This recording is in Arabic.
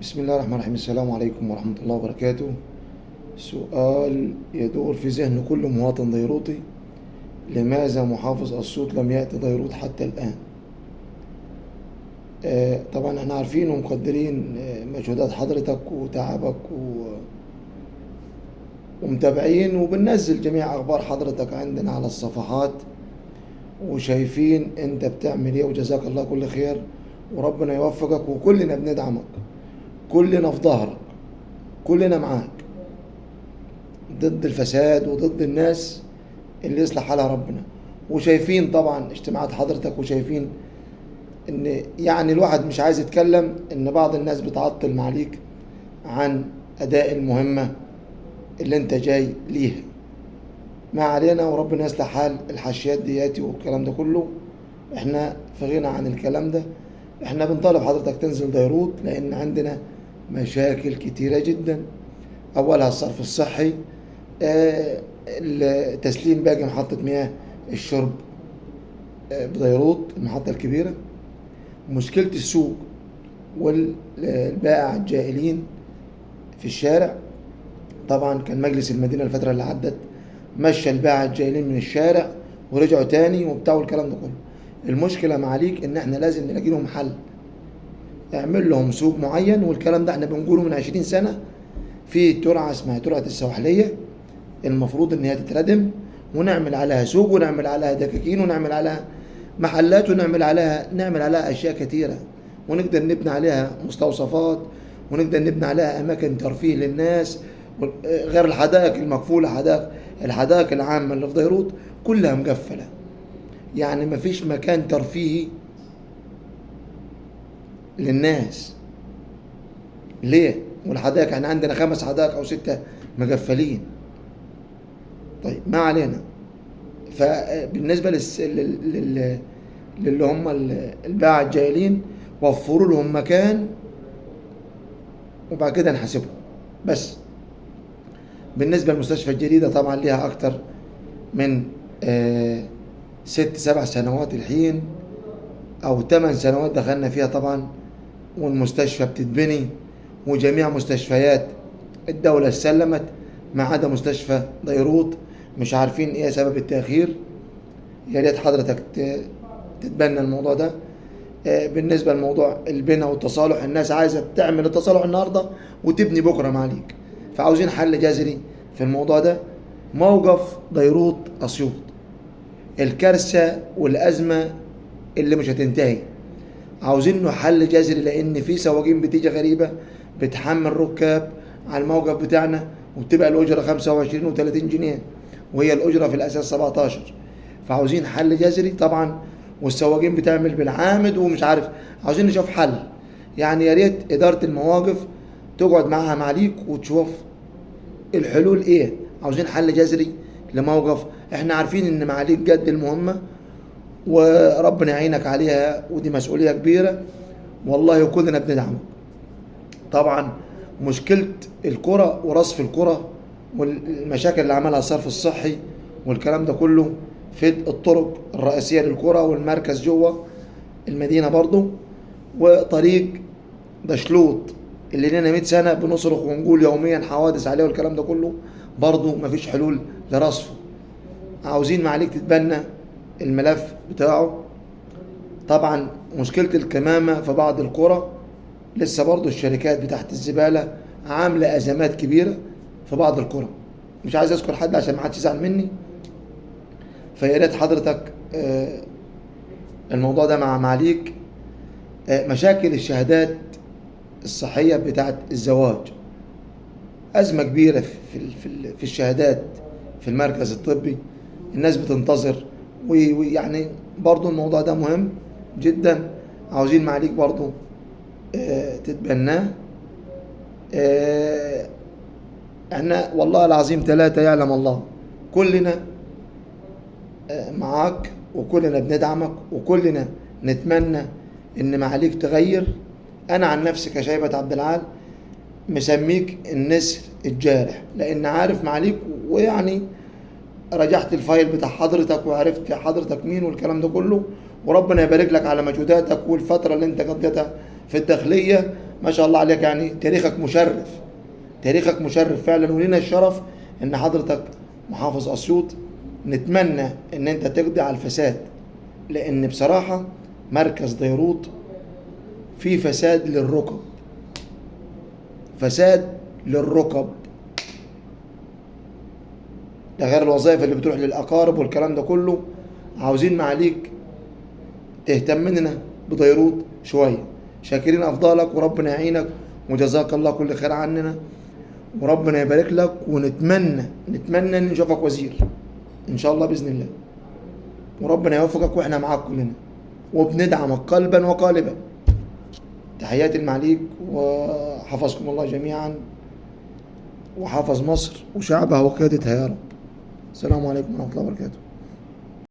بسم الله الرحمن الرحيم. السلام عليكم ورحمة الله وبركاته. سؤال يدور في ذهن كل مواطن بيروتي: لماذا محافظ أسيوط لم يأتي بيروت حتى الآن؟ طبعا احنا عارفين ومقدرين مجهودات حضرتك وتعبك ومتابعين وبننزل جميع أخبار حضرتك عندنا على الصفحات، وشايفين انت بتعمل ايه، وجزاك الله كل خير وربنا يوفقك، وكلنا بندعمك، كلنا في ظهرك، كلنا معاك ضد الفساد وضد الناس اللي يصلح حالها ربنا. وشايفين طبعا اجتماعات حضرتك، وشايفين ان يعني الواحد مش عايز يتكلم ان بعض الناس بتعطل معليك عن اداء المهمة اللي انت جاي ليها. ما علينا، وربنا يصلح حال الحاشيات دياتي والكلام ده كله. احنا في غنى عن الكلام ده. احنا بنطالب حضرتك تنزل بيروت لان عندنا مشاكل كتيرة جدا. اولها الصرف الصحي، تسليم باقي محطة مياه الشرب بديروت المحطة الكبيرة، مشكلة السوق والبائع الجائلين في الشارع. طبعا كان مجلس المدينة الفترة اللي عدت مشى البائع الجائلين من الشارع ورجعوا تاني وبتاعوا الكلام ده كله. المشكلة معاليك ان احنا لازم نلاقي لهم حل، اعمل لهم سوق معين، والكلام ده احنا بنقوله من 20 سنة. في ترعة اسمها ترعة السواحلية، المفروض ان هي تتردم ونعمل عليها سوق ونعمل عليها دكاكين ونعمل عليها محلات ونعمل عليها اشياء كتيرة، ونقدر نبني عليها مستوصفات، ونقدر نبني عليها اماكن ترفيه للناس، غير الحدائق المقفولة. الحدائق العامة اللي في ديروت كلها مقفلة، يعني مفيش مكان ترفيهي للناس. ليه؟ والحدائق احنا عندنا 5 حدائق او 6 مقفلين. طيب ما علينا. فبالنسبة للي هم الباعة الجايلين، وفروا لهم مكان وبعد كده نحاسبهم بس. بالنسبة للمستشفى الجديدة طبعا ليها أكتر من 6-7 سنوات الحين، أو 8 سنوات دخلنا فيها طبعا، والمستشفى بتتبني، وجميع مستشفيات الدولة سلمت ما عدا مستشفى ديروت. مش عارفين ايه سبب التأخير. يا ريت حضرتك تتبنى الموضوع ده. بالنسبة لموضوع البناء والتصالح، الناس عايزة تعمل التصالح النهاردة وتبني بكرة معليك، فعاوزين حل جذري في الموضوع ده. موقف ديروت أسيوط الكارثة والأزمة اللي مش هتنتهي، عاوزين له حل جذري، لأن في سواقين بتيجي غريبة بتحمل ركاب على الموقف بتاعنا، وبتبقى الأجرة 25 و30 جنيه، وهي الأجرة في الأساس 17. فعاوزين حل جذري طبعا، والسواقين بتعمل بالعامد ومش عارف. عاوزين نشوف حل، يعني يا ريت إدارة المواقف تقعد معها معليك وتشوف الحلول ايه. عاوزين حل جذري لموقف. احنا عارفين ان معاليك قد المهمة وربنا يعينك عليها، ودي مسؤولية كبيرة والله، وكلنا بندعمك. طبعا مشكلة القرى ورصف القرى والمشاكل اللي عملها الصرف الصحي والكلام ده كله في الطرق الرئيسية للقرى والمركز جوه المدينة برضو، وطريق دشلوط اللي لنا 100 سنة بنصرخ ونقول يوميا حوادث عليه والكلام ده كله، برضو مفيش حلول لرصفه. عاوزين معاليك تتبنى الملف بتاعه. طبعا مشكلة الكمامة في بعض القرى لسه برضو الشركات بتاعت الزبالة عاملة أزمات كبيرة في بعض القرى. مش عايز أذكر حد عشان ما حدش يزعل مني، فيا ريت حضرتك الموضوع ده مع معاليك. مشاكل الشهادات الصحية بتاعت الزواج، أزمة كبيرة في الشهادات في المركز الطبي، الناس بتنتظر، ويعني برضو الموضوع ده مهم جدا. عاوزين معاليك برضو تتبناه. احنا والله العظيم 3 يعلم الله، كلنا معاك، وكلنا بندعمك، وكلنا نتمنى ان معاليك تغير. انا عن نفسي كشيبة عبد العال مسميك النسر الجارح، لان عارف معاليك، ويعني رجعت الفايل بتاع حضرتك وعرفت حضرتك مين والكلام ده كله. وربنا يبارك لك على مجهوداتك والفترة اللي انت قضيتها في الداخلية. ما شاء الله عليك، يعني تاريخك مشرف، تاريخك مشرف فعلا، ولينا الشرف ان حضرتك محافظ اسيوط. نتمنى ان انت تقضي على الفساد، لان بصراحة مركز ديروت فيه فساد للركب، فساد للركب، ده غير الوظائف اللي بتروح للأقارب والكلام ده كله. عاوزين معاليك تهتم لنا بديروت شوية. شاكرين أفضالك وربنا يعينك وجزاك الله كل خير عننا، وربنا يبارك لك، ونتمنى ان نشوفك وزير ان شاء الله بإذن الله، وربنا يوفقك واحنا معاك كلنا وبندعمك قلبا وقالبا. تحياتي المعاليك، وحفظكم الله جميعا، وحفظ مصر وشعبها وقيادتها يا رب. السلام عليكم ورحمة الله وبركاته.